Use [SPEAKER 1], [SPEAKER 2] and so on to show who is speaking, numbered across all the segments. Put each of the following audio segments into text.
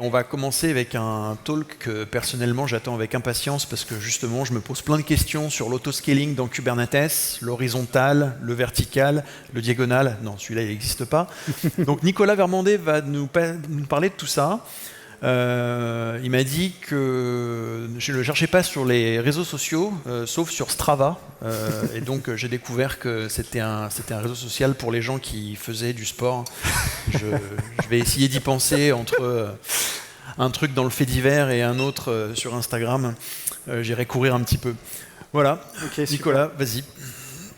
[SPEAKER 1] On va commencer avec un talk que personnellement j'attends avec impatience parce que justement je me pose plein de questions sur l'autoscaling dans Kubernetes, l'horizontal, le vertical, le diagonal. Non, celui-là il n'existe pas. Donc Nicolas Vermandé va nous parler de tout ça. Il m'a dit que je ne le cherchais pas sur les réseaux sociaux, sauf sur Strava. Et donc j'ai découvert que c'était un réseau social pour les gens qui faisaient du sport. Je vais essayer d'y penser entre un truc dans le fait divers et un autre sur Instagram. J'irai courir un petit peu. Voilà, okay, Nicolas, vas-y.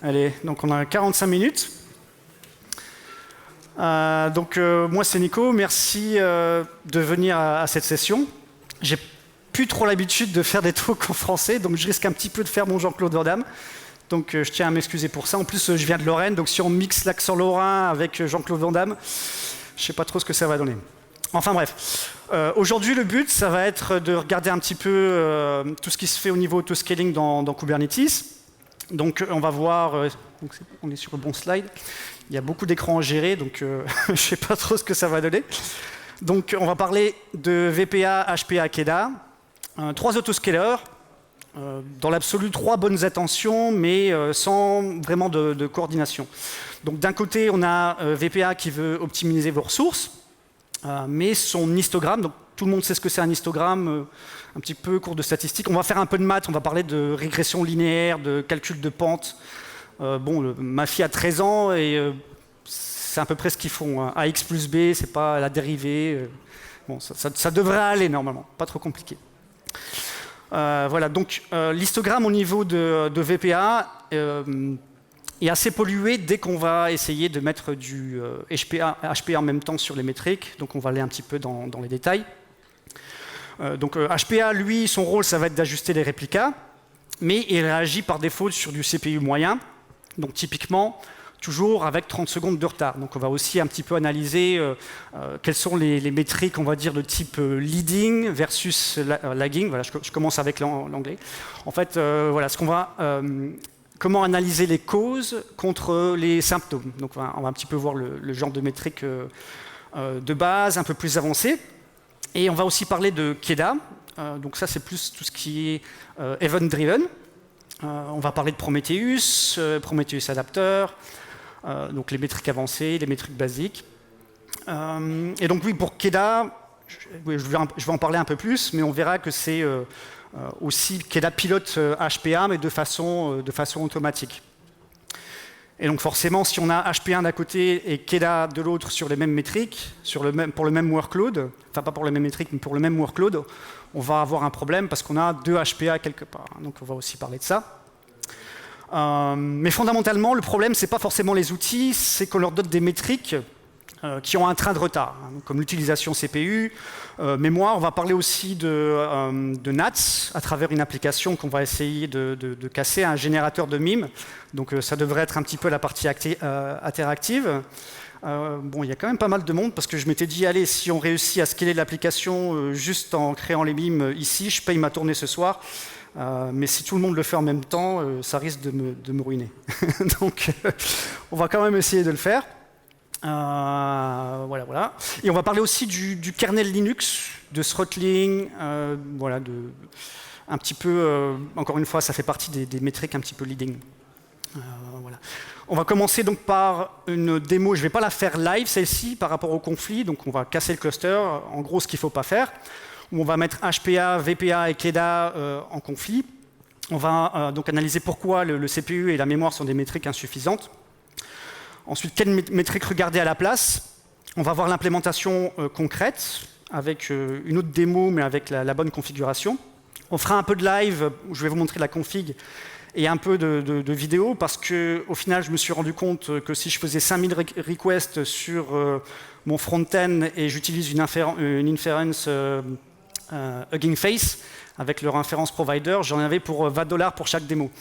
[SPEAKER 2] Allez, donc on a 45 minutes. Moi c'est Nico, merci de venir à cette session. J'ai plus trop l'habitude de faire des talks en français, donc je risque un petit peu de faire mon Jean-Claude Van Damme. Donc je tiens à m'excuser pour ça. En plus je viens de Lorraine, donc si on mixe l'accent lorrain avec Jean-Claude Van Damme, je sais pas trop ce que ça va donner. Enfin bref, aujourd'hui le but ça va être de regarder un petit peu tout ce qui se fait au niveau autoscaling dans Kubernetes. Donc on va voir, on est sur le bon slide. Il y a beaucoup d'écrans à gérer, donc je ne sais pas trop ce que ça va donner. Donc on va parler de VPA, HPA, KEDA. 3 autoscalers. Dans l'absolu, 3 bonnes intentions, mais sans vraiment de coordination. Donc d'un côté, on a VPA qui veut optimiser vos ressources, mais son histogramme, donc tout le monde sait ce que c'est un histogramme, un petit peu cours de statistique. On va faire un peu de maths, on va parler de régression linéaire, de calcul de pente. Ma fille a 13 ans et c'est à peu près ce qu'ils font. AX plus B, c'est pas la dérivée. Bon, ça devrait aller normalement, pas trop compliqué. Voilà, donc l'histogramme au niveau de VPA est assez pollué dès qu'on va essayer de mettre du HPA en même temps sur les métriques. Donc on va aller un petit peu dans les détails. HPA, lui, son rôle, ça va être d'ajuster les réplicas, mais il réagit par défaut sur du CPU moyen. Donc typiquement, toujours avec 30 secondes de retard. Donc on va aussi un petit peu analyser quelles sont les métriques, on va dire, de type leading versus lagging. Voilà, je commence avec l'anglais. En fait, voilà, comment analyser les causes contre les symptômes. Donc on va un petit peu voir le genre de métriques de base, un peu plus avancées. Et on va aussi parler de KEDA. Donc ça, c'est plus tout ce qui est event-driven. On va parler de Prometheus, Prometheus Adapter, donc les métriques avancées, les métriques basiques. Et donc oui, pour KEDA, je vais en parler un peu plus, mais on verra que c'est aussi KEDA pilote HPA, mais de façon automatique. Et donc forcément, si on a HPA d'un côté et KEDA de l'autre sur les mêmes métriques, pour le même workload, enfin pas pour les mêmes métriques, mais pour le même workload, on va avoir un problème parce qu'on a 2 HPA quelque part. Donc on va aussi parler de ça. Mais fondamentalement, le problème, ce n'est pas forcément les outils, c'est qu'on leur donne des métriques qui ont un train de retard, comme l'utilisation CPU, mémoire. On va parler aussi de NATS à travers une application qu'on va essayer de casser, un générateur de mimes. Donc ça devrait être un petit peu la partie interactive. Il y a quand même pas mal de monde parce que je m'étais dit, allez, si on réussit à scaler l'application juste en créant les mimes ici, je paye ma tournée ce soir. Mais si tout le monde le fait en même temps, ça risque de me ruiner. Donc on va quand même essayer de le faire. Voilà. Et on va parler aussi du kernel Linux, de throttling, voilà, un petit peu, encore une fois, ça fait partie des métriques un petit peu leading. Voilà. On va commencer donc par une démo, je ne vais pas la faire live celle-ci par rapport au conflit, donc on va casser le cluster, en gros ce qu'il ne faut pas faire, où on va mettre HPA, VPA et KEDA en conflit. On va donc analyser pourquoi le CPU et la mémoire sont des métriques insuffisantes. Ensuite, quelles métriques regarder à la place? On va voir l'implémentation concrète avec une autre démo, mais avec la bonne configuration. On fera un peu de live où je vais vous montrer la config et un peu de vidéo parce qu'au final, je me suis rendu compte que si je faisais 5000 requests sur mon front-end et j'utilise une inference Hugging Face avec leur inference provider, j'en avais pour $20 pour chaque démo.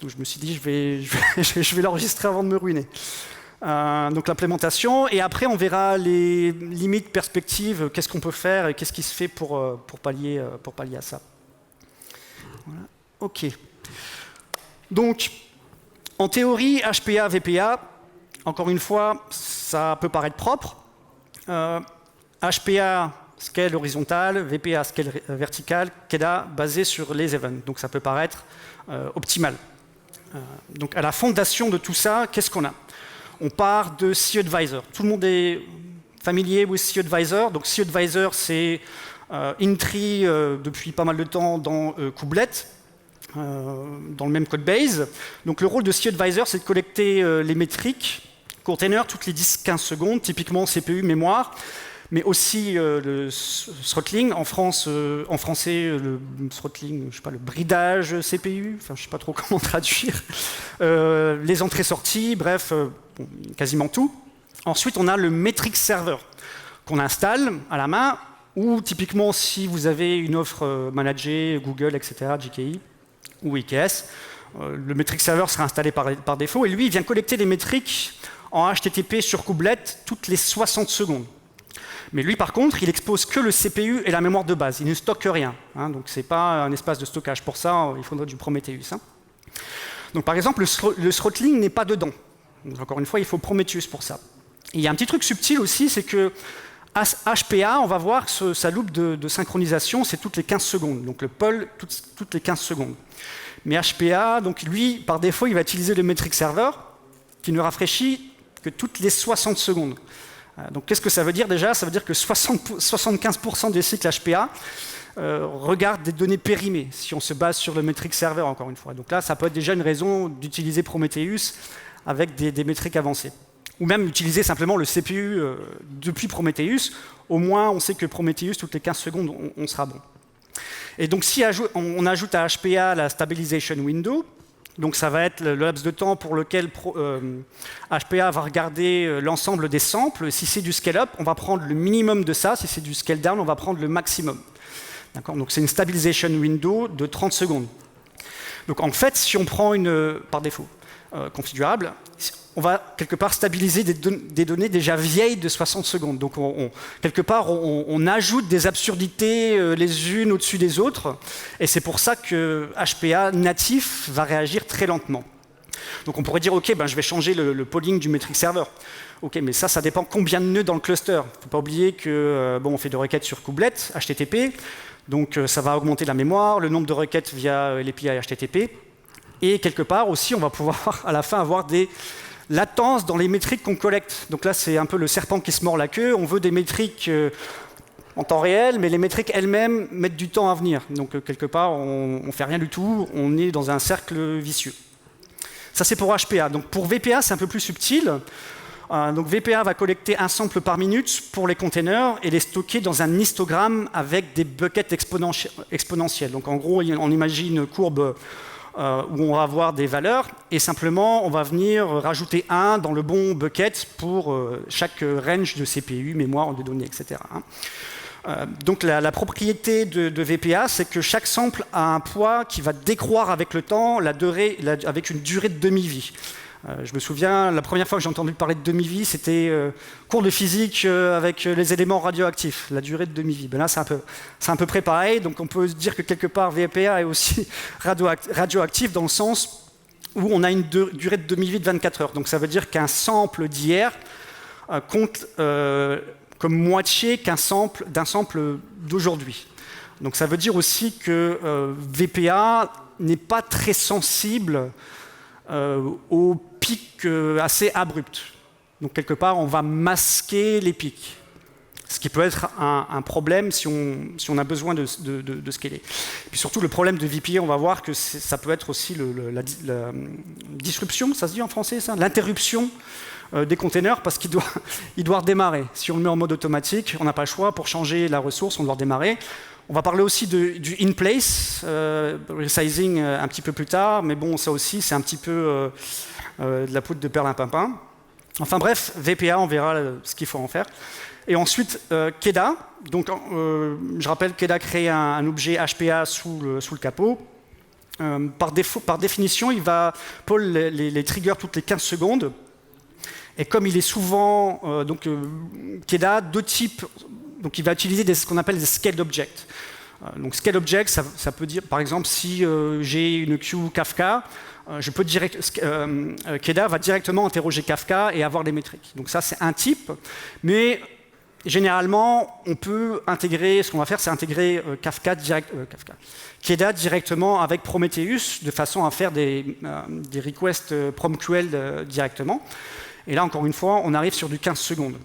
[SPEAKER 2] Donc je me suis dit, je vais l'enregistrer avant de me ruiner. Donc l'implémentation, et après on verra les limites, perspectives, qu'est-ce qu'on peut faire et qu'est-ce qui se fait pour pallier à ça. Voilà. OK. Donc, en théorie, HPA, VPA, encore une fois, ça peut paraître propre. HPA, scale horizontal, VPA scale vertical, KEDA basé sur les events. Donc ça peut paraître optimal. Donc à la fondation de tout ça, qu'est-ce qu'on a? On part de cAdvisor. Tout le monde est familier with cAdvisor. Donc cAdvisor, c'est Intri depuis pas mal de temps dans Kubelet, dans le même code base. Donc le rôle de cAdvisor, c'est de collecter les métriques container toutes les 10-15 secondes, typiquement CPU, mémoire, mais aussi le throttling, en français, le throttling, je sais pas, le bridage CPU, enfin je sais pas trop comment traduire, les entrées-sorties, bref, bon, quasiment tout. Ensuite, on a le metric server qu'on installe à la main, ou typiquement si vous avez une offre managée, Google, etc., GKE ou IKS, le metric server sera installé par défaut, et lui, il vient collecter les métriques en HTTP sur Kubelet toutes les 60 secondes. Mais lui, par contre, il expose que le CPU et la mémoire de base. Il ne stocke rien. Hein, donc, ce n'est pas un espace de stockage. Pour ça, il faudrait du Prometheus. Hein. Donc, par exemple, le throttling n'est pas dedans. Donc, encore une fois, il faut Prometheus pour ça. Et il y a un petit truc subtil aussi, c'est que HPA, on va voir que sa loupe de synchronisation, c'est toutes les 15 secondes. Donc, le poll, toutes les 15 secondes. Mais HPA, donc lui, par défaut, il va utiliser le metric server, qui ne rafraîchit que toutes les 60 secondes. Donc, qu'est-ce que ça veut dire déjà? Ça veut dire que 75% des cycles HPA regardent des données périmées, si on se base sur le metric server, encore une fois. Donc là, ça peut être déjà une raison d'utiliser Prometheus avec des métriques avancées. Ou même utiliser simplement le CPU depuis Prometheus. Au moins, on sait que Prometheus, toutes les 15 secondes, on sera bon. Et donc, si on ajoute à HPA la stabilization window, donc ça va être le laps de temps pour lequel HPA va regarder l'ensemble des samples. Si c'est du scale-up, on va prendre le minimum de ça. Si c'est du scale-down, on va prendre le maximum. Donc c'est une stabilization window de 30 secondes. Donc en fait, si on prend par défaut configurable, on va quelque part stabiliser des données déjà vieilles de 60 secondes. Donc quelque part, on ajoute des absurdités les unes au-dessus des autres. Et c'est pour ça que HPA natif va réagir très lentement. Donc on pourrait dire, OK, je vais changer le polling du metric server. OK, mais ça dépend combien de nœuds dans le cluster. Il ne faut pas oublier que on fait des requêtes sur Kubelet, HTTP. Donc ça va augmenter la mémoire, le nombre de requêtes via l'API HTTP. Et quelque part aussi, on va pouvoir à la fin avoir des latence dans les métriques qu'on collecte. Donc là, c'est un peu le serpent qui se mord la queue. On veut des métriques en temps réel, mais les métriques elles-mêmes mettent du temps à venir. Donc quelque part, on ne fait rien du tout. On est dans un cercle vicieux. Ça, c'est pour HPA. Donc pour VPA, c'est un peu plus subtil. Donc VPA va collecter un sample par minute pour les containers et les stocker dans un histogramme avec des buckets exponentiels. Donc en gros, on imagine une courbe où on va avoir des valeurs, et simplement, on va venir rajouter 1 dans le bon bucket pour chaque range de CPU, mémoire, de données, etc. Donc la propriété de VPA, c'est que chaque sample a un poids qui va décroître avec le temps, avec une durée de demi-vie. Je me souviens, la première fois que j'ai entendu parler de demi-vie, c'était cours de physique avec les éléments radioactifs, la durée de demi-vie. Là, c'est à peu près pareil, donc on peut se dire que quelque part, VPA est aussi radioactif dans le sens où on a une durée de demi-vie de 24 heures. Donc ça veut dire qu'un sample d'hier compte comme moitié d'un sample d'aujourd'hui. Donc ça veut dire aussi que VPA n'est pas très sensible aux pics assez abrupts. Donc quelque part, on va masquer les pics. Ce qui peut être un problème si on a besoin de scaler. Et puis surtout, le problème de VPA, on va voir que ça peut être aussi la disruption, ça se dit en français, ça, l'interruption des containers, parce qu'il doit redémarrer. Si on le met en mode automatique, on n'a pas le choix. Pour changer la ressource, on doit redémarrer. On va parler aussi du in-place, resizing un petit peu plus tard, mais bon, ça aussi, c'est un petit peu de la poudre de perlimpinpin. Enfin bref, VPA, on verra ce qu'il faut en faire. Et ensuite, KEDA. Donc, je rappelle, KEDA crée un objet HPA sous le capot. Par définition, il va pull les triggers toutes les 15 secondes. Et comme il est souvent... KEDA, deux types... Donc, il va utiliser ce qu'on appelle des scaled objects. Donc, scaled objects, ça peut dire, par exemple, si j'ai une queue Kafka, KEDA va directement interroger Kafka et avoir les métriques. Donc, ça, c'est un type. Mais généralement, on peut intégrer, ce qu'on va faire, c'est intégrer Keda directement avec Prometheus, de façon à faire des requests PromQL directement. Et là, encore une fois, on arrive sur du 15 secondes.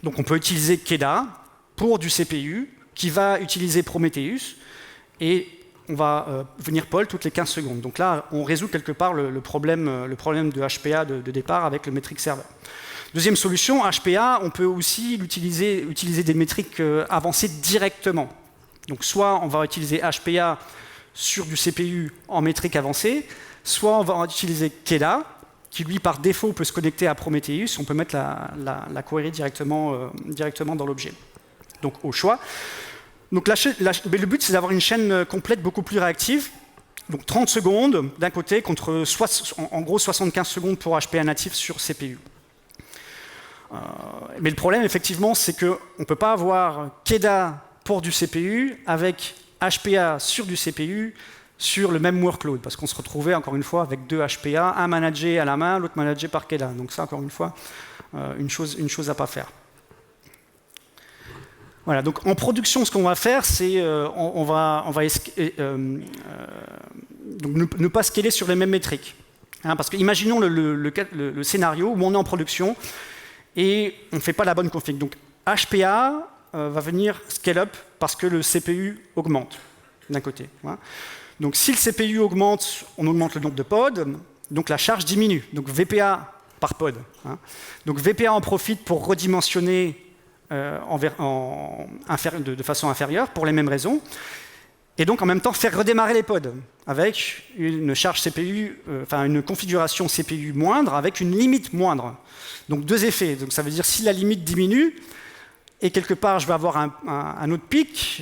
[SPEAKER 2] Donc on peut utiliser Keda pour du CPU, qui va utiliser Prometheus, et on va venir poll toutes les 15 secondes. Donc là, on résout quelque part le problème de HPA de départ avec le metric server. Deuxième solution, HPA, on peut aussi utiliser des métriques avancées directement. Donc soit on va utiliser HPA sur du CPU en métrique avancée, soit on va utiliser Keda, qui lui par défaut peut se connecter à Prometheus, on peut mettre la query directement dans l'objet. Donc au choix. Donc mais le but c'est d'avoir une chaîne complète beaucoup plus réactive. Donc 30 secondes d'un côté contre en gros 75 secondes pour HPA natif sur CPU. Mais le problème, effectivement, c'est qu'on ne peut pas avoir Keda pour du CPU avec HPA sur du CPU sur le même workload, parce qu'on se retrouvait, encore une fois, avec deux HPA, un managé à la main, l'autre managé par Keda. Donc ça, encore une fois, une chose à ne pas faire. Voilà, donc en production, ce qu'on va faire, c'est on va donc ne pas scaler sur les mêmes métriques. Hein, parce que imaginons le scénario où on est en production, et on ne fait pas la bonne config. Donc HPA va venir scale up parce que le CPU augmente d'un côté. Voilà. Donc si le CPU augmente, on augmente le nombre de pods, donc la charge diminue. Donc VPA par pod. Hein. Donc VPA en profite pour redimensionner de façon inférieure pour les mêmes raisons. Et donc en même temps faire redémarrer les pods avec une charge CPU, une configuration CPU moindre avec une limite moindre. Donc deux effets. Donc ça veut dire si la limite diminue et quelque part je vais avoir un autre pic,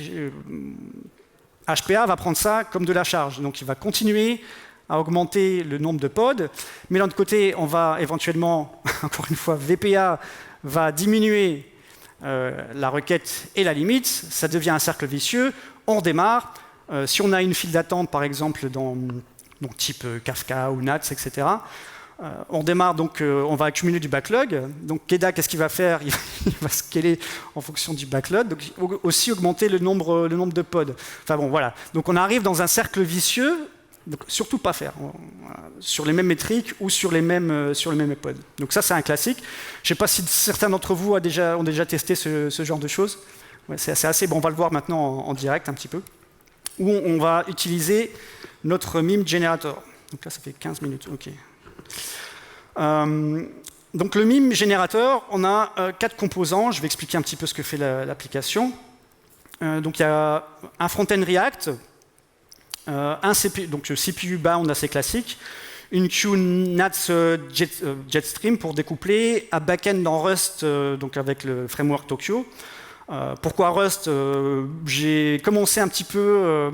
[SPEAKER 2] HPA va prendre ça comme de la charge. Donc il va continuer à augmenter le nombre de pods, mais de l'autre côté on va éventuellement, encore une fois, VPA va diminuer la requête et la limite, ça devient un cercle vicieux, on redémarre. Si on a une file d'attente, par exemple, type Kafka ou NATS, etc., on démarre, donc on va accumuler du backlog. Donc Keda, qu'est-ce qu'il va faire? Il va scaler en fonction du backlog, donc aussi augmenter le nombre de pods. Enfin bon, voilà. Donc on arrive dans un cercle vicieux, donc surtout pas faire sur les mêmes métriques ou sur les mêmes pods. Donc ça, c'est un classique. Je ne sais pas si certains d'entre vous ont déjà testé ce genre de choses. Ouais, c'est assez bon. On va le voir maintenant en direct un petit peu. Où on va utiliser notre meme generator. Donc là, ça fait 15 minutes. OK. Donc le meme generator, on a 4 composants. Je vais expliquer un petit peu ce que fait l'application. Donc il y a un front-end React, un CPU, donc CPU bound assez classique, une queue NATS Jetstream pour découpler, un back-end en Rust, donc avec le framework Tokyo. Pourquoi Rust? J'ai commencé un petit peu...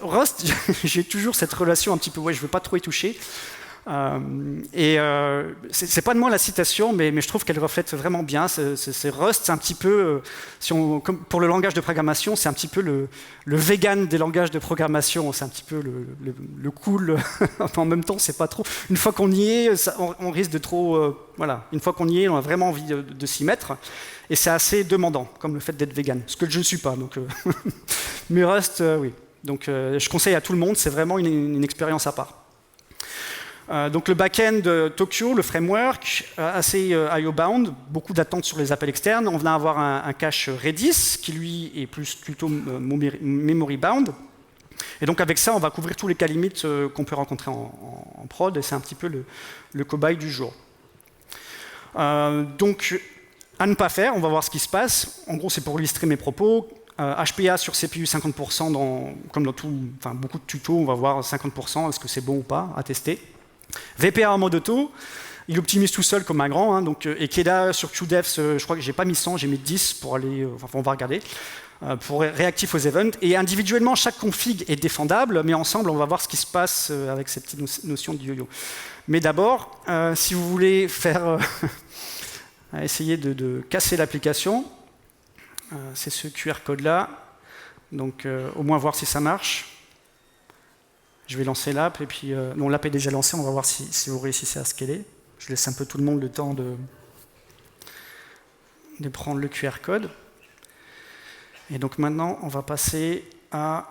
[SPEAKER 2] Rust, j'ai toujours cette relation un petit peu... Ouais, je ne veux pas trop y toucher. C'est pas de moi la citation, mais je trouve qu'elle reflète vraiment bien. C'est Rust, c'est un petit peu... comme pour le langage de programmation, c'est un petit peu le vegan des langages de programmation. C'est un petit peu le cool. En même temps, c'est pas trop... Une fois qu'on y est, on risque de trop... voilà. Une fois qu'on y est, on a vraiment envie de s'y mettre. Et c'est assez demandant, comme le fait d'être vegan, ce que je ne suis pas. Donc, mais Rust, oui. Donc, je conseille à tout le monde, c'est vraiment une expérience à part. Donc le back-end Tokyo, le framework, assez IO-bound, beaucoup d'attentes sur les appels externes. On vient avoir un cache Redis, qui lui est plutôt memory-bound. Et donc avec ça, on va couvrir tous les cas limites qu'on peut rencontrer en prod, et c'est un petit peu le cobaye du jour. Donc, à ne pas faire, on va voir ce qui se passe. En gros, c'est pour illustrer mes propos. HPA sur CPU 50%, comme dans beaucoup de tutos, on va voir 50%, est-ce que c'est bon ou pas, à tester. VPA en mode auto, il optimise tout seul comme un grand. Hein, et Keda sur QDEV, je crois que j'ai pas mis 100, j'ai mis 10 pour aller, on va regarder, pour réactif aux events. Et individuellement, chaque config est défendable, mais ensemble, on va voir ce qui se passe avec ces petites notions de yo-yo. Mais d'abord, si vous voulez faire... essayer de casser l'application, c'est ce QR code-là. Donc, au moins voir si ça marche. Je vais lancer l'app, et puis... non, l'app est déjà lancée, on va voir si vous réussissez à scaler. Je laisse un peu tout le monde le temps de prendre le QR code. Et donc maintenant, on va passer à...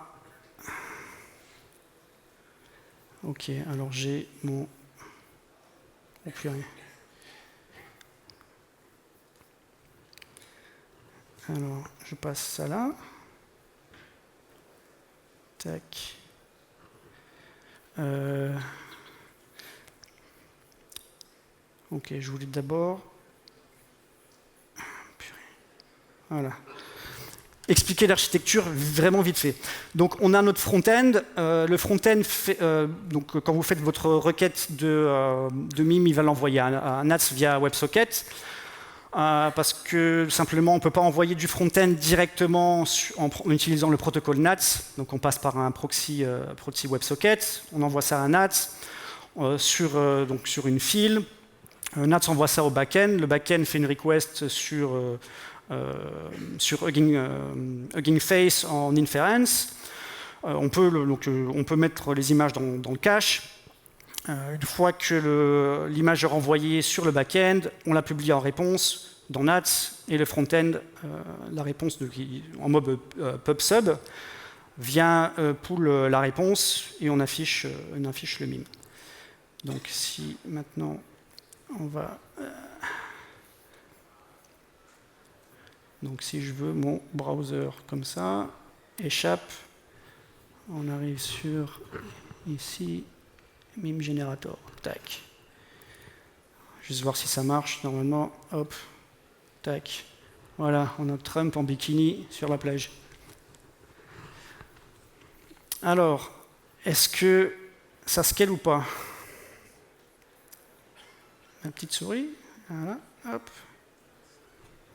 [SPEAKER 2] Ok, alors j'ai mon... Oh purée. Alors, je passe ça là. Tac. Ok, je voulais d'abord... Voilà. Expliquer l'architecture vraiment vite fait. Donc on a notre front-end. Le front-end, donc quand vous faites votre requête de MIME, il va l'envoyer à NATS via WebSocket. Parce que simplement, on ne peut pas envoyer du front-end directement en utilisant le protocole NATS. Donc on passe par un proxy WebSocket. On envoie ça à NATS sur une file. NATS envoie ça au back-end. Le back-end fait une request sur Hugging Face en inference. On peut mettre les images dans le cache. Une fois que l'image est renvoyée sur le back-end, on la publie en réponse dans NATS et le front-end, la réponse en mode pub/sub, vient pull la réponse et on affiche le MIME. Donc si maintenant on va... Donc si je veux mon browser comme ça, échappe, on arrive sur ici, MIME Generator, tac. Juste voir si ça marche, normalement, hop, tac. Voilà, on a Trump en bikini sur la plage. Alors, est-ce que ça scale ou pas? Ma petite souris, voilà, hop.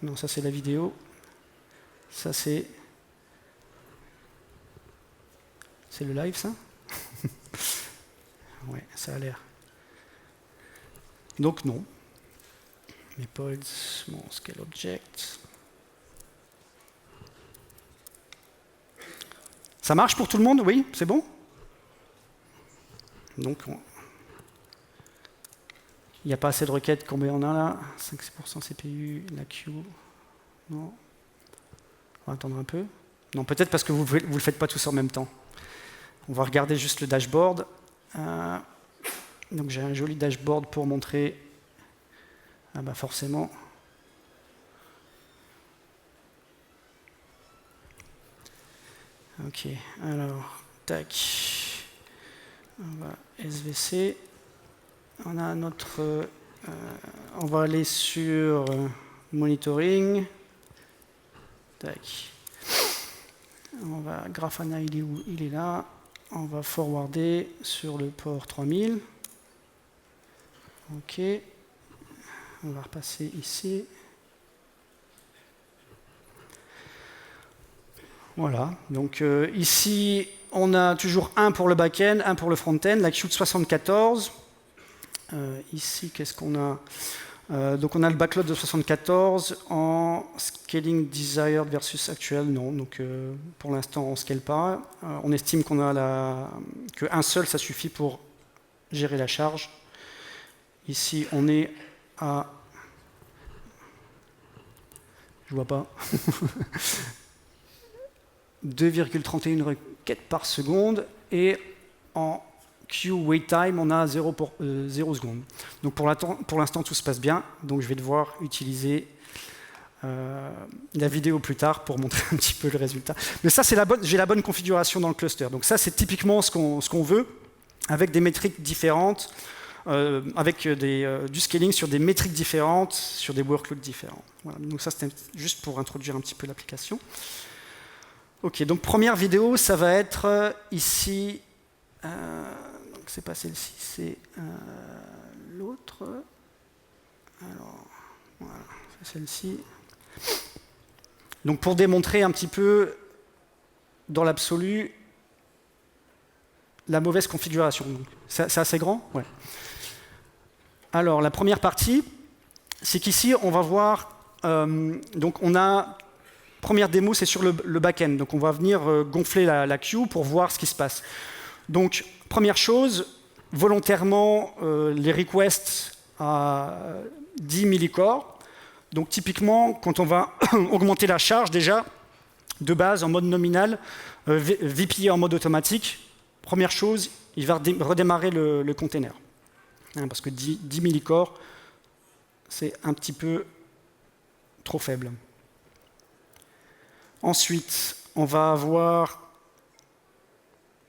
[SPEAKER 2] Non, ça c'est la vidéo. Ça c'est le live, ça? Ouais, ça a l'air. Donc non. Mepods, mon scale object. Ça marche pour tout le monde? Oui, c'est bon? Donc, il n'y a pas assez de requêtes. Combien on a là? 5% CPU, la queue. Non. On va attendre un peu. Non, peut-être parce que vous ne le faites pas tous en même temps. On va regarder juste le dashboard. Donc j'ai un joli dashboard pour montrer. Ah bah forcément. Ok, alors, tac. On va SVC. On a notre... on va aller sur monitoring. Tac. On va Grafana, il est où? Il est là. On va forwarder sur le port 3000. Ok. On va repasser ici. Voilà. Donc ici, on a toujours un pour le back-end, un pour le front-end, la queue de 74. Ici, qu'est-ce qu'on a? Donc on a le backlog de 74 en scaling desired versus actuel, non. Donc pour l'instant on ne scale pas. On estime qu'on a qu'un seul ça suffit pour gérer la charge. Ici on est à... Je vois pas. 2,31 requêtes par seconde et en queue wait time, on a 0 secondes. Donc pour l'instant, tout se passe bien. Donc je vais devoir utiliser la vidéo plus tard pour montrer un petit peu le résultat. Mais ça, j'ai la bonne configuration dans le cluster. Donc ça, c'est typiquement ce qu'on veut, avec des métriques différentes, avec du scaling sur des métriques différentes, sur des workloads différents. Voilà. Donc ça, c'était juste pour introduire un petit peu l'application. Ok, donc première vidéo, ça va être ici... c'est pas celle-ci, c'est l'autre. Alors, voilà, c'est celle-ci. Donc pour démontrer un petit peu, dans l'absolu, la mauvaise configuration. C'est assez grand? Ouais. Alors, la première partie, c'est qu'ici, on va voir... donc on a... Première démo, c'est sur le back-end. Donc on va venir gonfler la queue pour voir ce qui se passe. Donc, première chose, volontairement, les requests à 10 millicores. Donc, typiquement, quand on va augmenter la charge, déjà, de base en mode nominal, VPA en mode automatique. Première chose, il va redémarrer le container. Parce que 10 millicores, c'est un petit peu trop faible. Ensuite, on va avoir...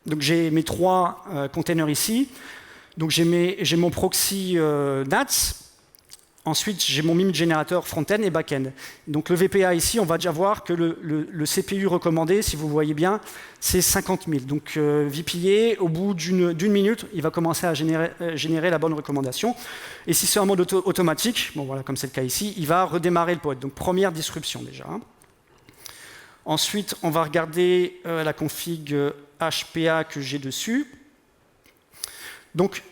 [SPEAKER 2] Donc j'ai mes 3 containers ici. Donc j'ai mon proxy NATS. Ensuite, j'ai mon MIME générateur front-end et back-end. Donc le VPA ici, on va déjà voir que le CPU recommandé, si vous voyez bien, c'est 50 000. Donc VPA, au bout d'une minute, il va commencer à générer la bonne recommandation. Et si c'est en mode automatique, bon voilà, comme c'est le cas ici, il va redémarrer le pod. Donc première disruption déjà. Ensuite, on va regarder la config HPA que j'ai dessus. Donc,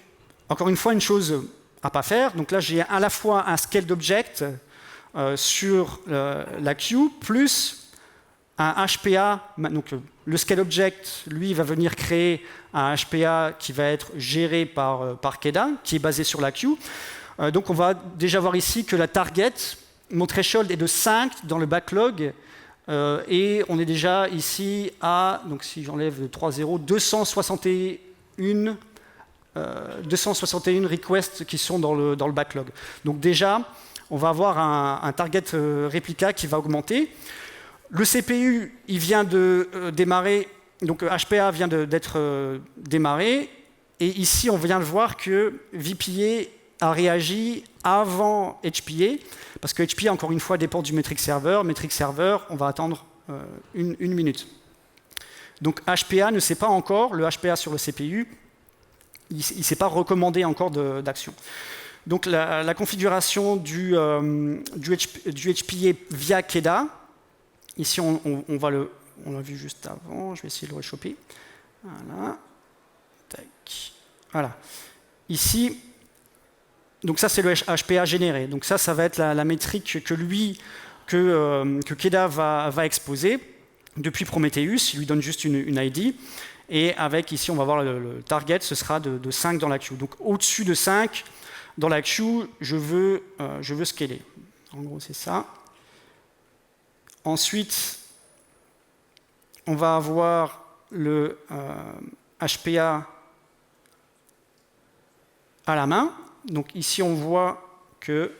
[SPEAKER 2] encore une fois, une chose à ne pas faire. Donc là, j'ai à la fois un scaled object sur la queue, plus un HPA. Donc, le scaled object, lui, va venir créer un HPA qui va être géré par KEDA, qui est basé sur la queue. Donc, on va déjà voir ici que la target, mon threshold est de 5 dans le backlog. Et on est déjà ici à, donc si j'enlève 3 0, 261 requests qui sont dans le backlog. Donc déjà, on va avoir un target réplica qui va augmenter. Le CPU, il vient de démarrer, donc HPA vient d'être démarré. Et ici, on vient de voir que VPA a réagi avant HPA, parce que HPA, encore une fois, dépend du metric server. Metric server, on va attendre une minute. Donc HPA ne sait pas encore, le HPA sur le CPU, il ne s'est pas recommandé encore d'action. Donc la configuration du HPA via KEDA, ici on l'a vu juste avant, je vais essayer de le rechoper. Voilà. Tac. Voilà. Ici, donc ça c'est le HPA généré. Donc ça va être la métrique que KEDA va exposer depuis Prometheus. Il lui donne juste une ID. Et avec ici, on va voir le target, ce sera de 5 dans la queue. Donc au-dessus de 5 dans la queue, je veux scaler. En gros, c'est ça. Ensuite, on va avoir le HPA à la main. Donc ici, on voit que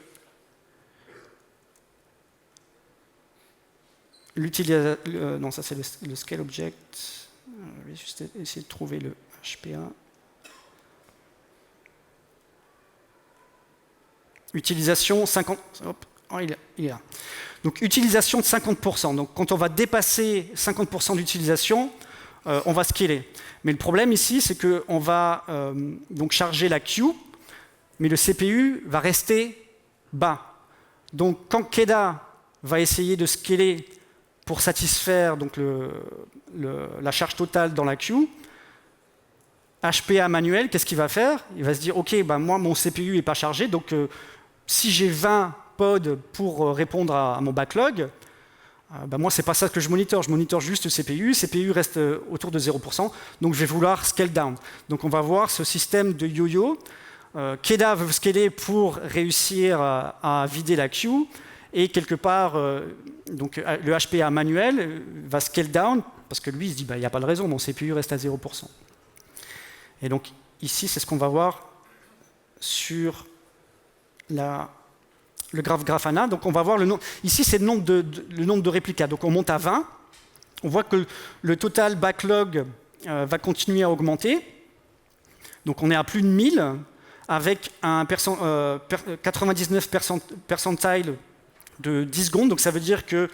[SPEAKER 2] non, ça c'est le scale object. Je vais juste essayer de trouver le HPA. Utilisation 50. Hop, oh, il est là. Donc utilisation de 50%. Donc quand on va dépasser 50% d'utilisation, on va scaler. Mais le problème ici, c'est qu'on va donc charger la queue, mais le CPU va rester bas. Donc quand KEDA va essayer de scaler pour satisfaire donc la charge totale dans la queue, HPA manuel, qu'est-ce qu'il va faire? Il va se dire, OK, bah, moi, mon CPU n'est pas chargé, donc si j'ai 20 pods pour répondre à mon backlog, bah, moi, ce n'est pas ça que je monitore juste le CPU. Le CPU reste autour de 0%, donc je vais vouloir scale down. Donc on va voir ce système de yo-yo. KEDA veut scaler pour réussir à vider la queue, et quelque part, donc, le HPA manuel va scale down, parce que lui, il se dit, bah, il n'y a pas de raison, mon CPU reste à 0%. Et donc, ici, c'est ce qu'on va voir sur le Grafana. Donc, on va voir le nombre. Ici, c'est le nombre de réplicas. Donc, on monte à 20. On voit que le total backlog va continuer à augmenter. Donc, on est à plus de 1000, avec un 99 percentile de 10 secondes. Donc, ça veut dire que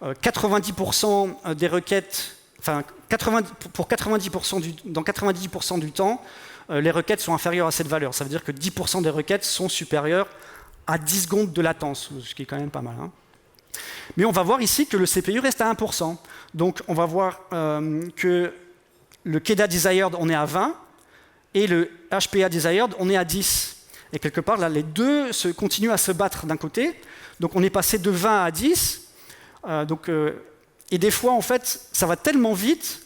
[SPEAKER 2] 90% des requêtes, enfin, dans 90% du temps, les requêtes sont inférieures à cette valeur. Ça veut dire que 10% des requêtes sont supérieures à 10 secondes de latence, ce qui est quand même pas mal. Hein. Mais on va voir ici que le CPU reste à 1%. Donc, on va voir que le KEDA desired, on est à 20, et le HPA desired, on est à 10. Et quelque part, là, les deux continuent à se battre d'un côté. Donc, on est passé de 20 à 10. Et des fois, en fait, ça va tellement vite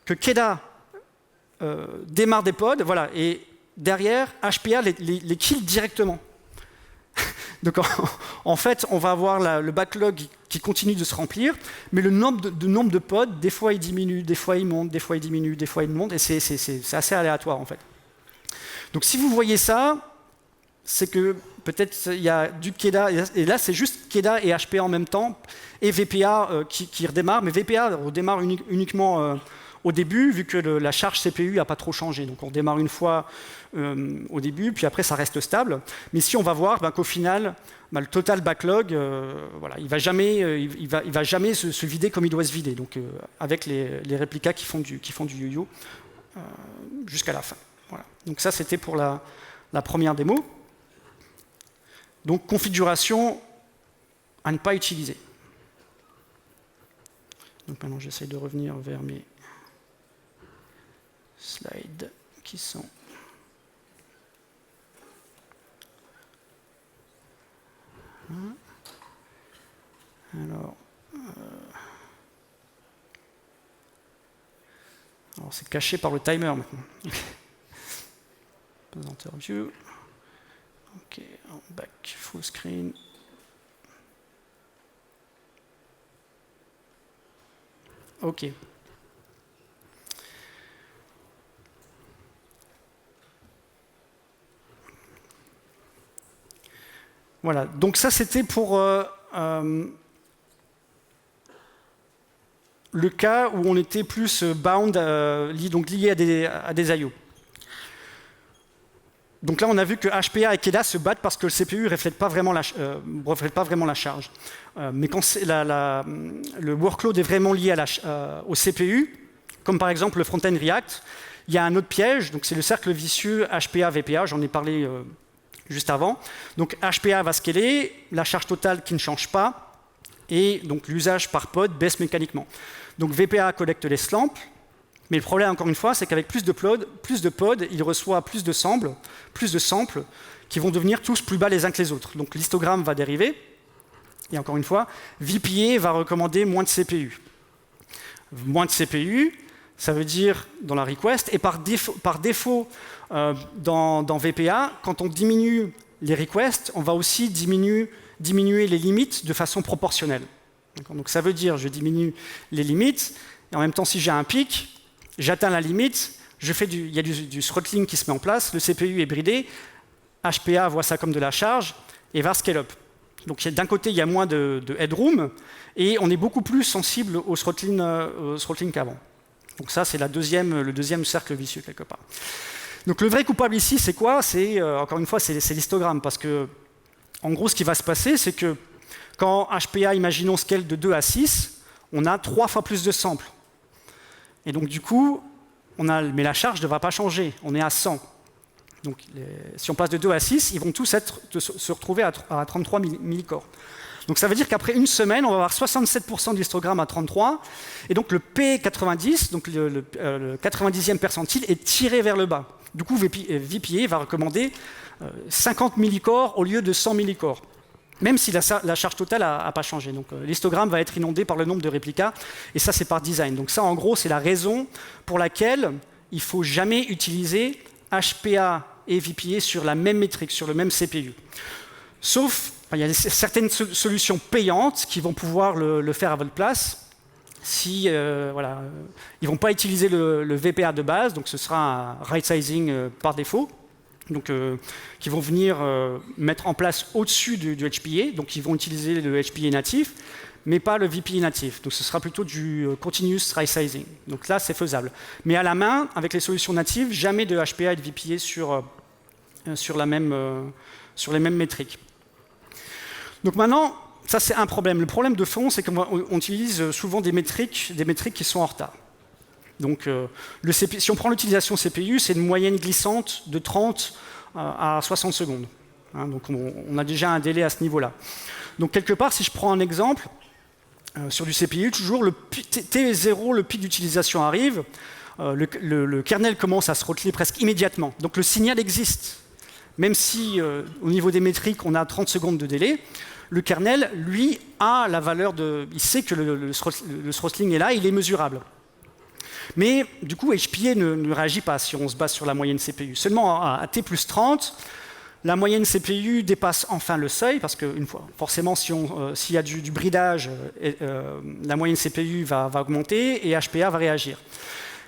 [SPEAKER 2] que KEDA démarre des pods, voilà, et derrière, HPA les kill directement. Donc en fait, on va avoir le backlog qui continue de se remplir, mais le nombre de pods, des fois il diminue, des fois il monte, des fois il diminue, des fois il monte, et c'est assez aléatoire en fait. Donc si vous voyez ça, c'est que peut-être il y a du KEDA, et là c'est juste KEDA et HPA en même temps, et VPA qui redémarre, mais VPA redémarre uniquement au début, vu que la charge CPU n'a pas trop changé. Donc on démarre une fois au début, puis après ça reste stable. Mais ici on va voir qu'au final, le total backlog, voilà, il va jamais se vider comme il doit se vider. Donc avec les réplicas qui font du yo-yo jusqu'à la fin. Voilà. Donc ça c'était pour la première démo. Donc configuration à ne pas utiliser. Donc maintenant j'essaie de revenir vers mes slides qui sont... Alors c'est caché par le timer maintenant. Presenter view. Ok, back, full screen. Ok. Voilà, donc ça c'était pour le cas où on était plus bound, donc lié à des I/O. Donc là on a vu que HPA et KEDA se battent parce que le CPU ne reflète pas vraiment la charge. Mais quand le workload est vraiment lié au CPU, comme par exemple le front-end React, il y a un autre piège, donc c'est le cercle vicieux HPA-VPA, j'en ai parlé juste avant. Donc HPA va scaler, la charge totale qui ne change pas, et donc l'usage par pod baisse mécaniquement. Donc VPA collecte les slumps, mais le problème, encore une fois, c'est qu'avec plus de pods, il reçoit plus de samples qui vont devenir tous plus bas les uns que les autres. Donc l'histogramme va dériver, et encore une fois, VPA va recommander moins de CPU. Moins de CPU, ça veut dire dans la request, et par défaut dans VPA, quand on diminue les requests, on va aussi diminuer les limites de façon proportionnelle. Donc ça veut dire je diminue les limites, et en même temps si j'ai un pic, j'atteins la limite, il y a du throttling qui se met en place, le CPU est bridé, HPA voit ça comme de la charge et va scale up. Donc d'un côté il y a moins de headroom, et on est beaucoup plus sensible au throttling qu'avant. Donc ça c'est le deuxième cercle vicieux quelque part. Donc le vrai coupable ici, c'est quoi? C'est encore une fois, c'est l'histogramme, parce que en gros, ce qui va se passer, c'est que quand HPA, imaginons scale de 2 à 6, on a 3 fois plus de samples. Et donc du coup, mais la charge ne va pas changer, on est à 100. Donc si on passe de 2 à 6, ils vont tous se retrouver à 33 millicores. Donc ça veut dire qu'après une semaine, on va avoir 67% de l'histogramme à 33, et donc le P90, donc le 90e percentile, est tiré vers le bas. Du coup, VPA va recommander 50 millicores au lieu de 100 millicores, même si la charge totale n'a pas changé. Donc l'histogramme va être inondé par le nombre de réplicas, et ça c'est par design. Donc ça en gros c'est la raison pour laquelle il ne faut jamais utiliser HPA et VPA sur la même métrique, sur le même CPU. Sauf, il y a certaines solutions payantes qui vont pouvoir le faire à votre place. Si ils ne vont pas utiliser le VPA de base, donc ce sera un right sizing par défaut, donc qui vont venir mettre en place au-dessus du HPA, donc ils vont utiliser le HPA natif, mais pas le VPA natif. Donc ce sera plutôt du continuous right sizing. Donc là c'est faisable. Mais à la main, avec les solutions natives, jamais de HPA et de VPA sur les mêmes métriques. Donc maintenant, ça c'est un problème. Le problème de fond, c'est qu'on utilise souvent des métriques qui sont en retard. Donc si on prend l'utilisation CPU, c'est une moyenne glissante de 30 à 60 secondes. Donc on a déjà un délai à ce niveau-là. Donc quelque part, si je prends un exemple, sur du CPU, toujours le T0, le pic d'utilisation arrive, le kernel commence à se throttler presque immédiatement. Donc le signal existe. Même si au niveau des métriques, on a 30 secondes de délai, le kernel, lui, a la valeur il sait que le throttling est là, il est mesurable. Mais du coup, HPA ne réagit pas si on se base sur la moyenne CPU. Seulement à T plus 30, La moyenne CPU dépasse enfin le seuil, parce que forcément, s'il y a du bridage, la moyenne CPU va augmenter et HPA va réagir.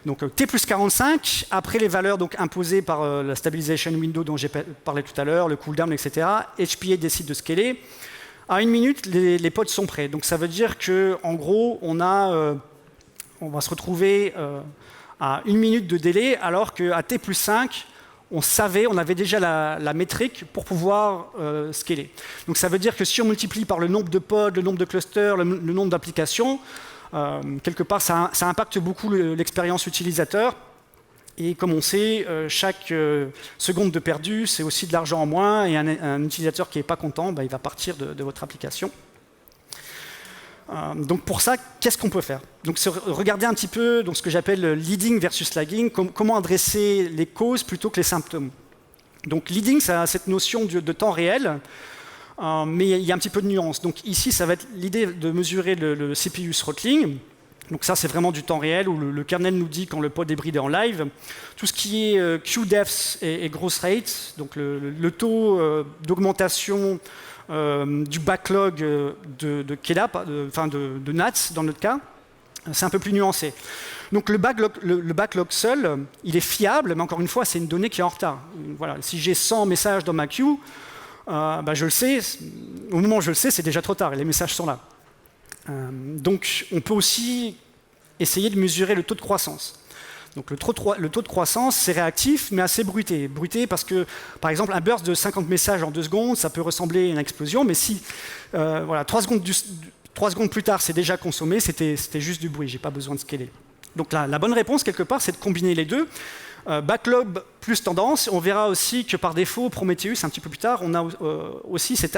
[SPEAKER 2] Donc T plus 45, après les valeurs donc, imposées par la stabilization window dont j'ai parlé tout à l'heure, le cooldown, etc., HPA décide de scaler. À 1 minute, les pods sont prêts. Donc ça veut dire qu'en gros, on va se retrouver à 1 minute de délai, alors qu'à T plus 5, on avait déjà la métrique pour pouvoir scaler. Donc ça veut dire que si on multiplie par le nombre de pods, le nombre de clusters, le nombre d'applications, quelque part, ça impacte beaucoup l'expérience utilisateur. Et comme on sait, chaque seconde de perdu, c'est aussi de l'argent en moins. Et un utilisateur qui n'est pas content, il va partir de votre application. Donc pour ça, qu'est-ce qu'on peut faire? Donc regarder un petit peu ce que j'appelle leading versus lagging, comment adresser les causes plutôt que les symptômes. Donc leading, ça a cette notion de temps réel. Mais il y a un petit peu de nuance. Donc ici, ça va être l'idée de mesurer le CPU throttling. Donc ça, c'est vraiment du temps réel où le kernel nous dit quand le pod est bridé en live. Tout ce qui est QDEFs et growth rate, donc le taux d'augmentation du backlog de KEDA, de NATS dans notre cas, c'est un peu plus nuancé. Donc le backlog seul, il est fiable, mais encore une fois, c'est une donnée qui est en retard. Voilà, si j'ai 100 messages dans ma queue, je le sais, au moment où je le sais, c'est déjà trop tard et les messages sont là. Donc on peut aussi essayer de mesurer le taux de croissance. Donc le taux de croissance, c'est réactif, mais assez bruité. Bruité parce que, par exemple, un burst de 50 messages en 2 secondes, ça peut ressembler à une explosion, mais si 3 secondes plus tard, c'est déjà consommé, c'était juste du bruit, j'ai pas besoin de scaler. Donc la bonne réponse, quelque part, c'est de combiner les deux. Backlog plus tendance, on verra aussi que par défaut, Prometheus, un petit peu plus tard, on a aussi cette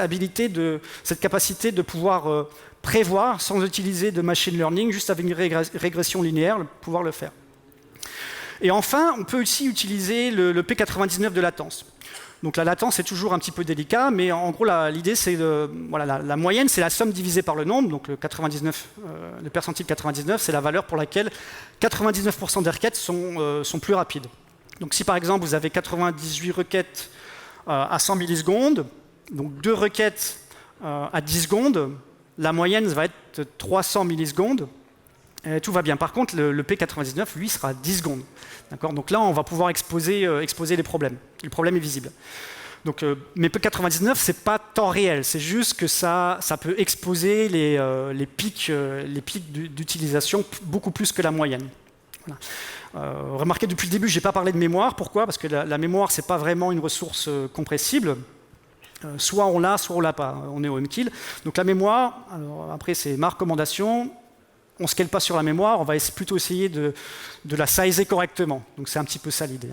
[SPEAKER 2] capacité de pouvoir prévoir, sans utiliser de machine learning, juste avec une régression linéaire, pouvoir le faire. Et enfin, on peut aussi utiliser le P99 de latence. Donc la latence, c'est toujours un petit peu délicat, mais en gros, l'idée, c'est la moyenne, c'est la somme divisée par le nombre. Donc le percentile 99, c'est la valeur pour laquelle 99% des requêtes sont plus rapides. Donc si par exemple, vous avez 98 requêtes à 100 millisecondes, donc 2 requêtes à 10 secondes, la moyenne va être 300 millisecondes. Tout va bien. Par contre, le P99, lui, sera à 10 secondes. Donc là, on va pouvoir exposer les problèmes. Le problème est visible. Donc, mais P99, ce n'est pas temps réel. C'est juste que ça peut exposer les pics d'utilisation beaucoup plus que la moyenne. Voilà. Remarquez, depuis le début, je n'ai pas parlé de mémoire. Pourquoi? Parce que la mémoire, ce n'est pas vraiment une ressource compressible. Soit on l'a, soit on l'a pas. On est au MKIL. Donc la mémoire, alors, après, c'est ma recommandation. On ne scale pas sur la mémoire, on va plutôt essayer de la sizer correctement. Donc c'est un petit peu ça l'idée.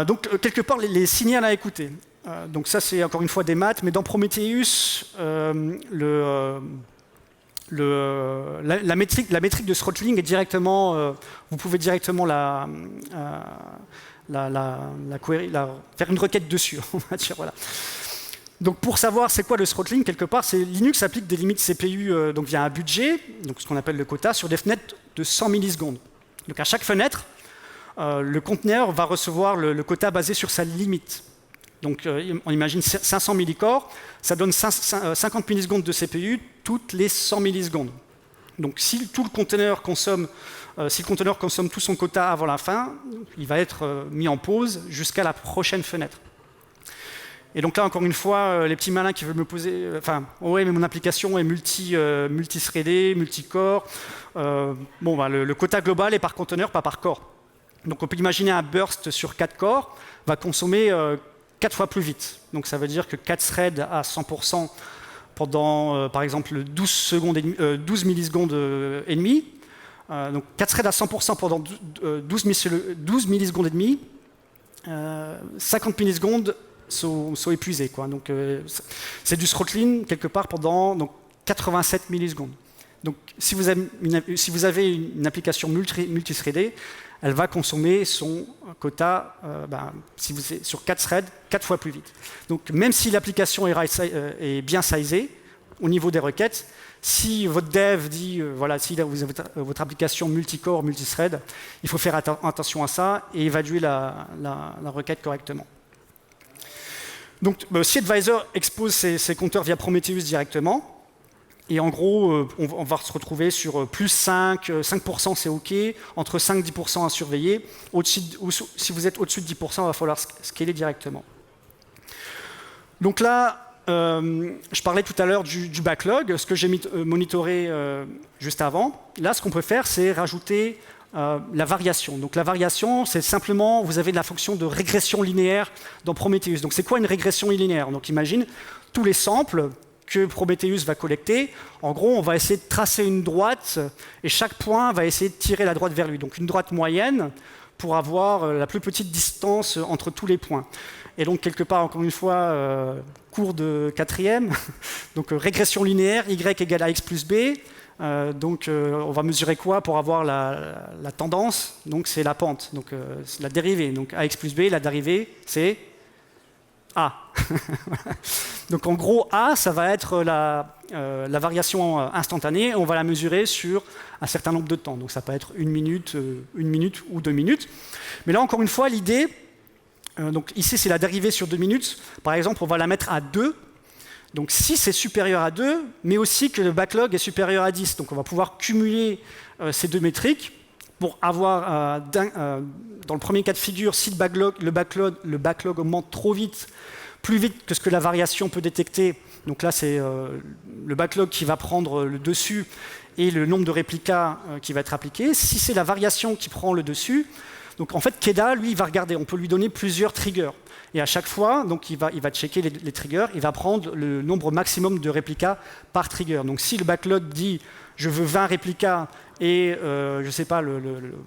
[SPEAKER 2] Donc quelque part, les signaux à écouter. Donc ça, c'est encore une fois des maths, mais dans Prometheus, la métrique de throttling est directement, vous pouvez directement faire une requête dessus. On va dire, voilà. Donc pour savoir c'est quoi le throttling, quelque part, c'est Linux applique des limites CPU donc via un budget, donc ce qu'on appelle le quota, sur des fenêtres de 100 millisecondes. Donc à chaque fenêtre, le conteneur va recevoir le quota basé sur sa limite. Donc on imagine 500 millicores, ça donne 50 millisecondes de CPU toutes les 100 millisecondes. Donc si le conteneur consomme tout son quota avant la fin, il va être mis en pause jusqu'à la prochaine fenêtre. Et donc là, encore une fois, les petits malins qui veulent me poser... mais mon application est multi-threadée, multi-core. Le quota global est par conteneur, pas par core. Donc on peut imaginer un burst sur 4 cores va consommer 4 fois plus vite. Donc ça veut dire que 4 threads à 100% pendant, par exemple, 12 millisecondes et demi. Donc 4 threads à 100% pendant 12 millisecondes et demi. 50 millisecondes sont épuisés. Donc, c'est du throttling quelque part pendant 87 millisecondes. Donc, si vous avez une application multithreadée, elle va consommer son quota sur 4 threads 4 fois plus vite. Donc, même si l'application est bien sizée, au niveau des requêtes. Si votre dev dit, voilà, si vous avez votre application multicore, multithread, il faut faire attention à ça et évaluer la requête correctement. Donc, CAdvisor expose ses compteurs via Prometheus directement. Et en gros, on va se retrouver sur plus 5, 5% c'est OK, entre 5 et 10% à surveiller. Si vous êtes au-dessus de 10%, il va falloir scaler directement. Donc là, je parlais tout à l'heure du backlog, ce que j'ai monitoré juste avant. Là, ce qu'on peut faire, c'est rajouter la variation. Donc la variation, c'est simplement, vous avez de la fonction de régression linéaire dans Prometheus. Donc c'est quoi une régression linéaire? Donc imagine tous les samples que Prometheus va collecter. En gros, on va essayer de tracer une droite et chaque point va essayer de tirer la droite vers lui. Donc une droite moyenne pour avoir la plus petite distance entre tous les points. Et donc quelque part, encore une fois, cours de 4e, donc régression linéaire, y égale à x plus b. Donc on va mesurer quoi pour avoir la tendance? Donc c'est la pente, donc c'est la dérivée. Donc ax plus b, la dérivée, c'est a. Donc en gros, a, ça va être la variation instantanée. On va la mesurer sur un certain nombre de temps. Donc ça peut être 1 minute ou 2 minutes. Mais là, encore une fois, l'idée, donc ici c'est la dérivée sur 2 minutes. Par exemple, on va la mettre à 2. Donc si c'est supérieur à 2, mais aussi que le backlog est supérieur à 10. Donc on va pouvoir cumuler ces deux métriques pour avoir, dans le premier cas de figure, si le backlog augmente trop vite, plus vite que ce que la variation peut détecter. Donc là, c'est le backlog qui va prendre le dessus et le nombre de réplicas qui va être appliqué. Si c'est la variation qui prend le dessus, donc en fait, Keda, lui, il va regarder. On peut lui donner plusieurs triggers. Et à chaque fois, donc, il va checker les triggers, il va prendre le nombre maximum de réplicas par trigger. Donc si le backlog dit « je veux 20 réplicas » et, je ne sais pas,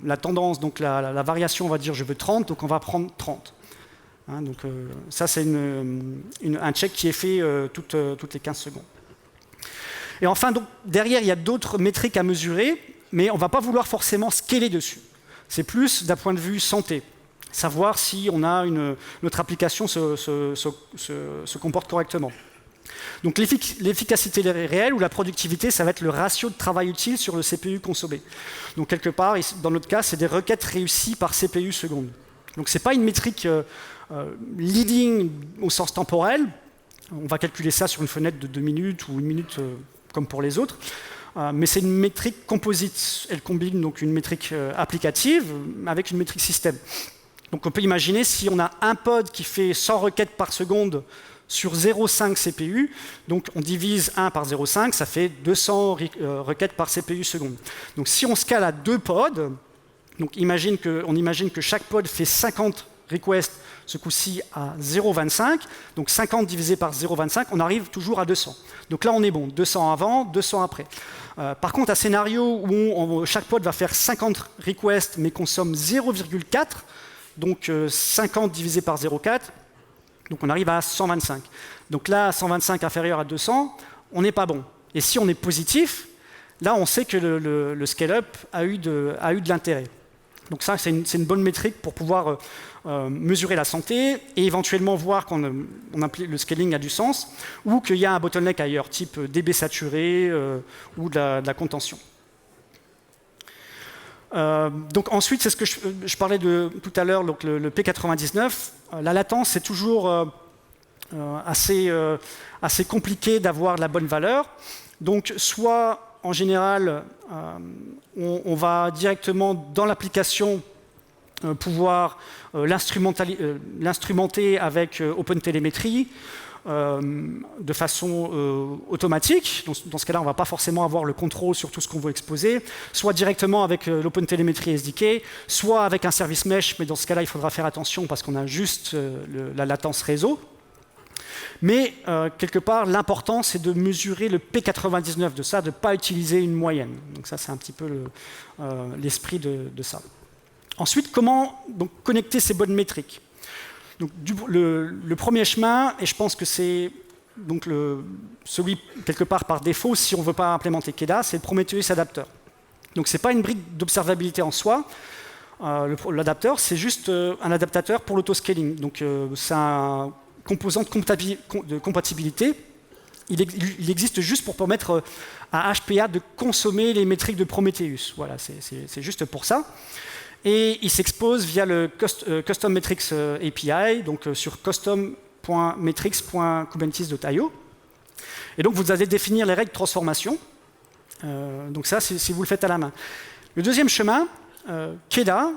[SPEAKER 2] la tendance, donc la variation, on va dire « je veux 30 », donc on va prendre 30. Hein, donc ça, c'est un check qui est fait toutes les 15 secondes. Et enfin, donc, derrière, il y a d'autres métriques à mesurer, mais on ne va pas vouloir forcément scaler dessus. C'est plus d'un point de vue santé. Savoir si notre application se comporte correctement. Donc l'efficacité réelle ou la productivité, ça va être le ratio de travail utile sur le CPU consommé. Donc quelque part, dans notre cas, c'est des requêtes réussies par CPU seconde. Donc ce n'est pas une métrique leading au sens temporel. On va calculer ça sur une fenêtre de 2 minutes ou 1 minute comme pour les autres. Mais c'est une métrique composite. Elle combine donc une métrique applicative avec une métrique système. Donc on peut imaginer si on a un pod qui fait 100 requêtes par seconde sur 0,5 CPU, donc on divise 1 par 0,5, ça fait 200 requêtes par CPU seconde. Donc si on scale à 2 pods, donc on imagine que chaque pod fait 50 requests, ce coup-ci à 0,25, donc 50 divisé par 0,25, on arrive toujours à 200. Donc là on est bon, 200 avant, 200 après. Par contre, un scénario où chaque pod va faire 50 requests mais consomme 0,4, donc 50 divisé par 0,4, donc on arrive à 125. Donc là, 125 inférieur à 200, on n'est pas bon. Et si on est positif, là on sait que le scale-up a eu de l'intérêt. Donc ça, c'est une bonne métrique pour pouvoir mesurer la santé et éventuellement voir quand le scaling a du sens ou qu'il y a un bottleneck ailleurs, type DB saturé ou de la contention. Donc ensuite, c'est ce que je parlais tout à l'heure, donc le P99. La latence, c'est toujours assez compliqué d'avoir la bonne valeur. Donc soit, en général, on va directement dans l'application pouvoir l'instrumenter avec OpenTelemetry de façon automatique. Dans ce cas-là, on ne va pas forcément avoir le contrôle sur tout ce qu'on veut exposer, soit directement avec l'OpenTelemetry SDK, soit avec un service mesh, mais dans ce cas-là, il faudra faire attention parce qu'on a juste la latence réseau. Mais quelque part, l'important, c'est de mesurer le P99 de ça, de ne pas utiliser une moyenne. Donc ça, c'est un petit peu l'esprit de ça. Ensuite, comment donc, connecter ces bonnes métriques? Donc, le premier chemin, et je pense que c'est donc celui quelque part par défaut, si on ne veut pas implémenter Keda, c'est le Prometheus Adapter. Donc ce n'est pas une brique d'observabilité en soi. L'adapteur, c'est juste un adaptateur pour l'autoscaling. Donc c'est un composant de compatibilité il existe juste pour permettre à HPA de consommer les métriques de Prometheus. Voilà, c'est juste pour ça. Et il s'expose via le Custom Metrics API, donc sur custom.metrics.kubernetes.io. Et donc, vous allez définir les règles de transformation. Donc ça, si vous le faites à la main. Le deuxième chemin, KEDA,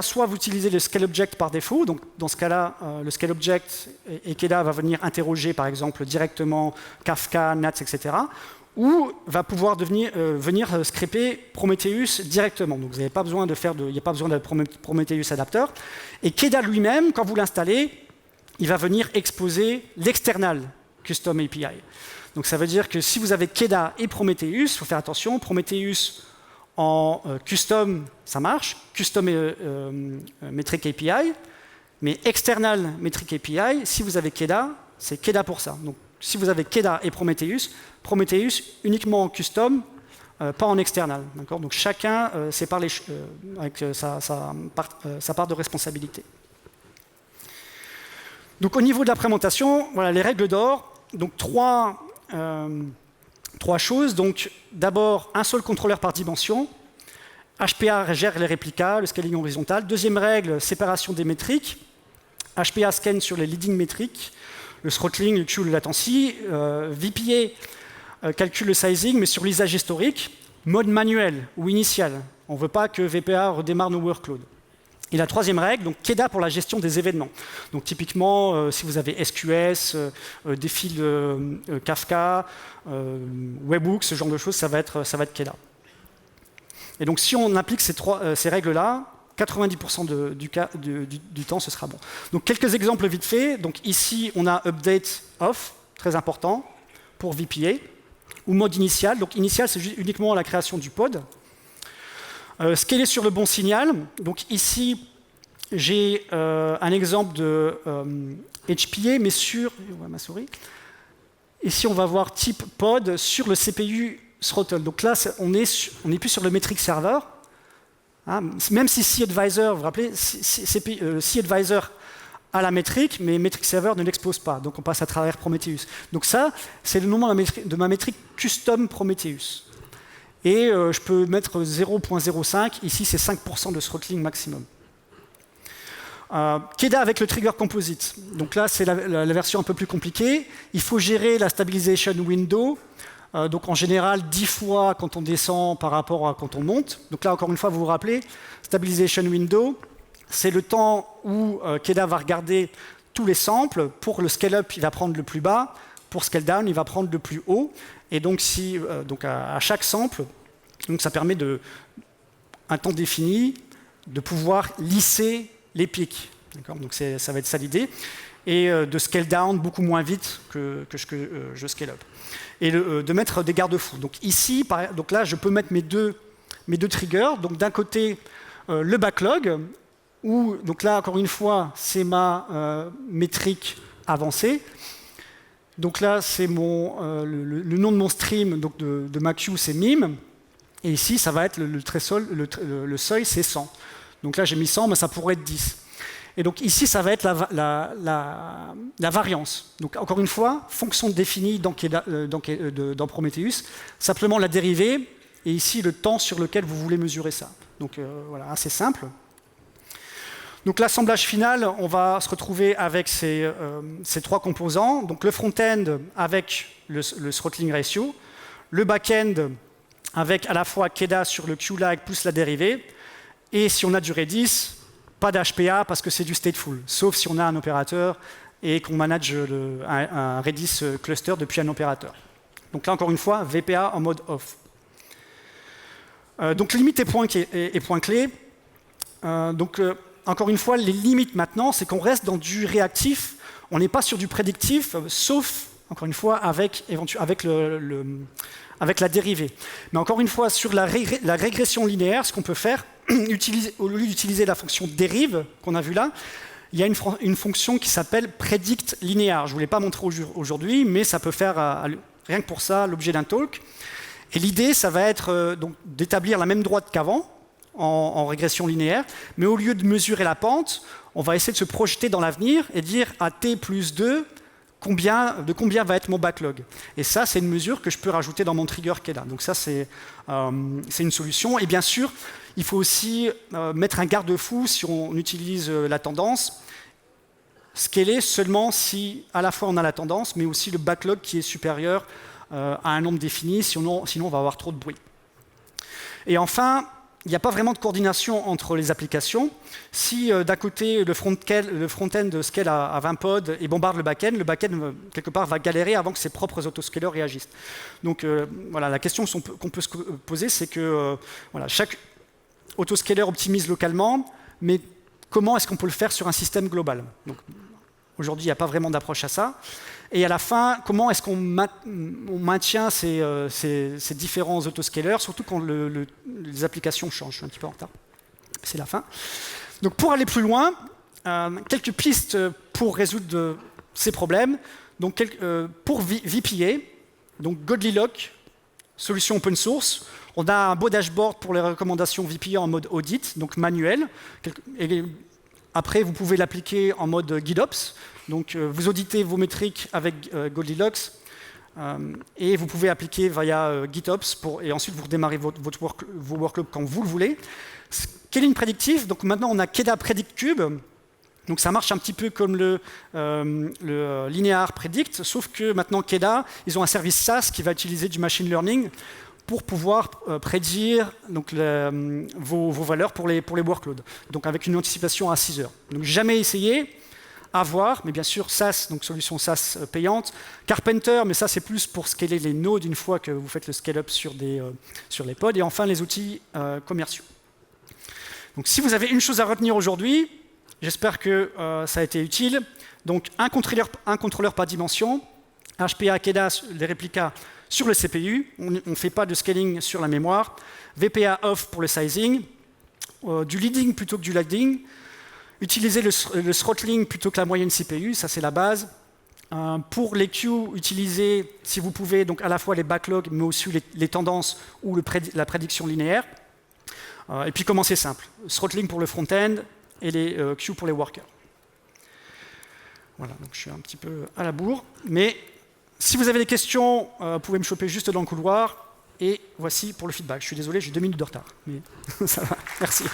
[SPEAKER 2] soit vous utilisez le ScaleObject par défaut, donc dans ce cas-là, le ScaleObject et KEDA va venir interroger par exemple directement Kafka, NATS, etc. Ou va pouvoir venir scraper Prometheus directement. Donc vous n'avez pas besoin de il n'y a pas besoin de Prometheus Adapter. Et KEDA lui-même, quand vous l'installez, il va venir exposer l'external Custom API. Donc ça veut dire que si vous avez KEDA et Prometheus, il faut faire attention, Prometheus en custom, ça marche, custom metric API, mais external metric API, si vous avez KEDA, c'est KEDA pour ça. Donc si vous avez KEDA et Prometheus uniquement en custom, pas en external. Donc chacun sépare avec sa part de responsabilité. Donc au niveau de l'implémentation, voilà les règles d'or. Donc trois choses. Donc d'abord, un seul contrôleur par dimension. HPA gère les réplicas, le scaling horizontal. Deuxième règle, séparation des métriques. HPA scanne sur les leading métriques, le throttling, le queue, le latency. VPA calcule le sizing, mais sur l'usage historique. Mode manuel ou initial. On ne veut pas que VPA redémarre nos workloads. Et la troisième règle, donc KEDA pour la gestion des événements. Donc typiquement, si vous avez SQS, des fils Kafka, Webhooks, ce genre de choses, ça va être KEDA. Et donc si on applique ces règles-là, 90% du temps, ce sera bon. Donc quelques exemples vite fait. Donc ici, on a update off, très important, pour VPA, ou mode initial. Donc initial, c'est uniquement la création du pod. Scaler sur le bon signal. Donc ici, j'ai un exemple de HPA, mais sur ma souris. Ici, on va voir type pod sur le CPU throttle. Donc là, on n'est plus sur le metric server. Hein, même si CAdvisor, vous vous rappelez, CAdvisor a la métrique, mais metric server ne l'expose pas. Donc on passe à travers Prometheus. Donc ça, c'est le nom de ma métrique custom Prometheus. Et je peux mettre 0.05. Ici, c'est 5% de throttling maximum. KEDA avec le trigger composite. Donc là, c'est la version un peu plus compliquée. Il faut gérer la stabilization window. Donc en général, 10 fois quand on descend par rapport à quand on monte. Donc là, encore une fois, vous vous rappelez, stabilization window, c'est le temps où KEDA va regarder tous les samples. Pour le scale-up, il va prendre le plus bas. Pour scale-down, il va prendre le plus haut. Et donc, à chaque sample, donc ça permet un temps défini de pouvoir lisser les pics. Donc ça va être ça l'idée. Et de scale down beaucoup moins vite que je scale up. Et de mettre des garde-fous. Donc ici, donc là, je peux mettre mes deux triggers. Donc d'un côté, le backlog, où donc là, encore une fois, c'est ma métrique avancée. Donc là, c'est le nom de mon stream, donc de ma queue, c'est mime. Et ici, ça va être le seuil, c'est 100. Donc là, j'ai mis 100, mais ça pourrait être 10. Et donc ici, ça va être la variance. Donc encore une fois, fonction définie dans Prometheus, simplement la dérivée, et ici, le temps sur lequel vous voulez mesurer ça. Donc voilà, assez simple. Donc l'assemblage final, on va se retrouver avec ces trois composants. Donc le front-end avec le throttling ratio, le back-end avec à la fois KEDA sur le QLAG plus la dérivée, et si on a du Redis, pas d'HPA parce que c'est du stateful, sauf si on a un opérateur et qu'on manage un Redis cluster depuis un opérateur. Donc là, encore une fois, VPA en mode off. Donc limite et point clé. Encore une fois, les limites maintenant, c'est qu'on reste dans du réactif. On n'est pas sur du prédictif, sauf, encore une fois, avec la dérivée. Mais encore une fois, sur la régression linéaire, ce qu'on peut faire, au lieu d'utiliser la fonction dérive qu'on a vue là, il y a une fonction qui s'appelle predict linéaire. Je ne vous l'ai pas montré aujourd'hui, mais ça peut faire, rien que pour ça, l'objet d'un talk. Et l'idée, ça va être d'établir la même droite qu'avant, en régression linéaire, mais au lieu de mesurer la pente, on va essayer de se projeter dans l'avenir et dire à t plus 2, de combien va être mon backlog. Et ça, c'est une mesure que je peux rajouter dans mon trigger KEDA. Donc ça, c'est une solution. Et bien sûr, il faut aussi mettre un garde-fou si on utilise la tendance. Scaler seulement si à la fois on a la tendance, mais aussi le backlog qui est supérieur à un nombre défini, sinon on va avoir trop de bruit. Et enfin, il n'y a pas vraiment de coordination entre les applications. Si d'un côté le front-end scale à 20 pods et bombarde le back-end quelque part va galérer avant que ses propres autoscalers réagissent. Donc voilà, la question qu'on peut se poser, c'est que voilà, chaque autoscaler optimise localement, mais comment est-ce qu'on peut le faire sur un système global? Donc, aujourd'hui, il n'y a pas vraiment d'approche à ça. Et à la fin, comment est-ce qu'on maintient ces différents autoscalers, surtout quand les applications changent? Je suis un petit peu en retard. C'est la fin. Donc pour aller plus loin, quelques pistes pour résoudre ces problèmes. Donc, pour VPA, donc Godly Lock, solution open source. On a un beau dashboard pour les recommandations VPA en mode audit, donc manuel. Et après, vous pouvez l'appliquer en mode GitOps. Donc, vous auditez vos métriques avec Goldilocks et vous pouvez appliquer via GitOps et ensuite vous redémarrez vos workloads quand vous le voulez. Scaling prédictif, donc maintenant on a KEDA Predict Cube. Donc ça marche un petit peu comme le Linear Predict, sauf que maintenant KEDA, ils ont un service SaaS qui va utiliser du machine learning pour pouvoir prédire donc, vos valeurs pour les workloads. Donc avec une anticipation à 6 heures. Donc jamais essayé. À voir, mais bien sûr, SaaS, donc solution SaaS payante. Carpenter, mais ça, c'est plus pour scaler les nodes une fois que vous faites le scale-up sur les pods. Et enfin, les outils commerciaux. Donc, si vous avez une chose à retenir aujourd'hui, j'espère que ça a été utile. Donc, un contrôleur par dimension, HPA, KEDA, les réplicas sur le CPU. On ne fait pas de scaling sur la mémoire. VPA off pour le sizing. Du leading plutôt que du lagging. Utilisez le throttling plutôt que la moyenne CPU, ça c'est la base. Pour les queues, utilisez, si vous pouvez, donc à la fois les backlogs, mais aussi les tendances ou la prédiction linéaire. Et puis commencez simple. Throttling pour le front-end et les queues pour les workers. Voilà, donc je suis un petit peu à la bourre. Mais si vous avez des questions, vous pouvez me choper juste dans le couloir. Et voici pour le feedback. Je suis désolé, j'ai 2 minutes de retard. Mais ça va, merci.